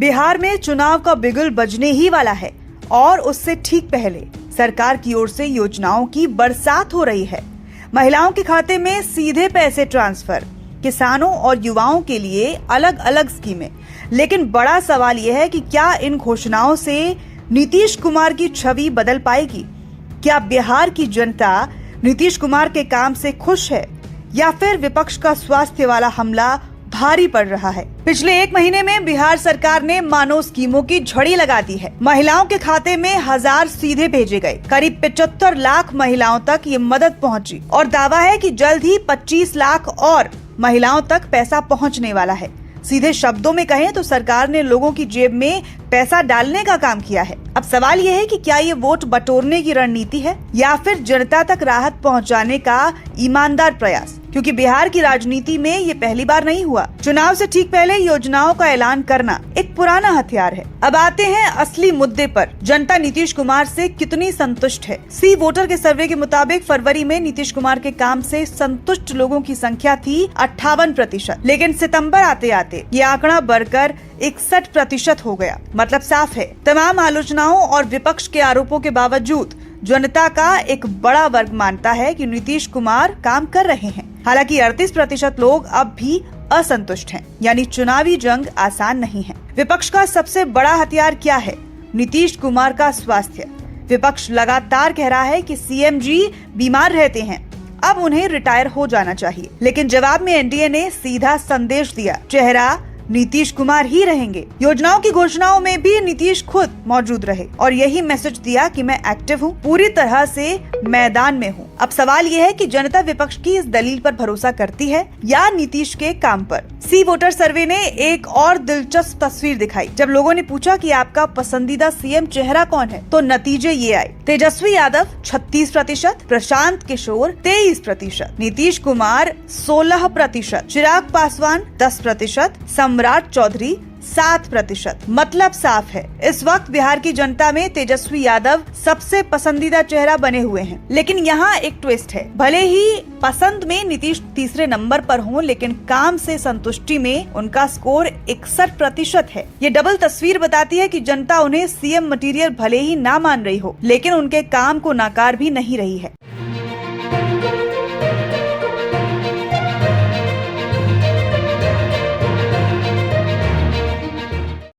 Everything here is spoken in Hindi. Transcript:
बिहार में चुनाव का बिगुल बजने ही वाला है और उससे ठीक पहले सरकार की ओर से योजनाओं की बरसात हो रही है। महिलाओं के खाते में सीधे पैसे ट्रांसफर, किसानों और युवाओं के लिए अलग अलग स्कीमें। लेकिन बड़ा सवाल यह है कि क्या इन घोषणाओं से नीतीश कुमार की छवि बदल पाएगी? क्या बिहार की जनता नीतीश कुमार के काम से खुश है या फिर विपक्ष का स्वास्थ्य वाला हमला भारी पड़ रहा है? पिछले एक महीने में बिहार सरकार ने मानो स्कीमों की झड़ी लगा दी है। महिलाओं के खाते में 1000 सीधे भेजे गए। करीब 75 लाख महिलाओं तक ये मदद पहुंची और दावा है कि जल्द ही 25 लाख और महिलाओं तक पैसा पहुंचने वाला है। सीधे शब्दों में कहें तो सरकार ने लोगों की जेब में पैसा डालने का काम किया है। अब सवाल यह है कि क्या ये वोट बटोरने की रणनीति है या फिर जनता तक राहत पहुंचाने का ईमानदार प्रयास? क्योंकि बिहार की राजनीति में ये पहली बार नहीं हुआ। चुनाव से ठीक पहले योजनाओं का ऐलान करना एक पुराना हथियार है। अब आते हैं असली मुद्दे पर। जनता नीतीश कुमार से कितनी संतुष्ट है? सी वोटर के सर्वे के मुताबिक फरवरी में नीतीश कुमार के काम से संतुष्ट लोगों की संख्या थी 58%, लेकिन सितंबर आते आते ये आंकड़ा बढ़कर 61% हो गया। मतलब साफ है, तमाम आलोचनाओं और विपक्ष के आरोपों के बावजूद जनता का एक बड़ा वर्ग मानता है कि नीतीश कुमार काम कर रहे हैं। हालांकि 38% लोग अब भी असंतुष्ट हैं, यानी चुनावी जंग आसान नहीं है। विपक्ष का सबसे बड़ा हथियार क्या है? नीतीश कुमार का स्वास्थ्य। विपक्ष लगातार कह रहा है कि सीएम जी बीमार रहते हैं, अब उन्हें रिटायर हो जाना चाहिए। लेकिन जवाब में एनडीए ने सीधा संदेश दिया, चेहरा नीतीश कुमार ही रहेंगे। योजनाओं की घोषणाओं में भी नीतीश खुद मौजूद रहे और यही मैसेज दिया कि मैं एक्टिव हूँ, पूरी तरह से मैदान में हूँ। अब सवाल यह है कि जनता विपक्ष की इस दलील पर भरोसा करती है या नीतीश के काम पर? सी वोटर सर्वे ने एक और दिलचस्प तस्वीर दिखाई। जब लोगों ने पूछा कि आपका पसंदीदा सीएम चेहरा कौन है, तो नतीजे ये आए। तेजस्वी यादव 36%, प्रशांत किशोर 23%, नीतीश कुमार 16%, चिराग पासवान 10%, सम्राट चौधरी 7%। मतलब साफ है, इस वक्त बिहार की जनता में तेजस्वी यादव सबसे पसंदीदा चेहरा बने हुए हैं। लेकिन यहाँ एक ट्विस्ट है, भले ही पसंद में नीतीश तीसरे नंबर पर हों, लेकिन काम से संतुष्टि में उनका स्कोर 61% है। ये डबल तस्वीर बताती है कि जनता उन्हें सीएम मटेरियल भले ही ना मान रही हो, लेकिन उनके काम को नकार भी नहीं रही है।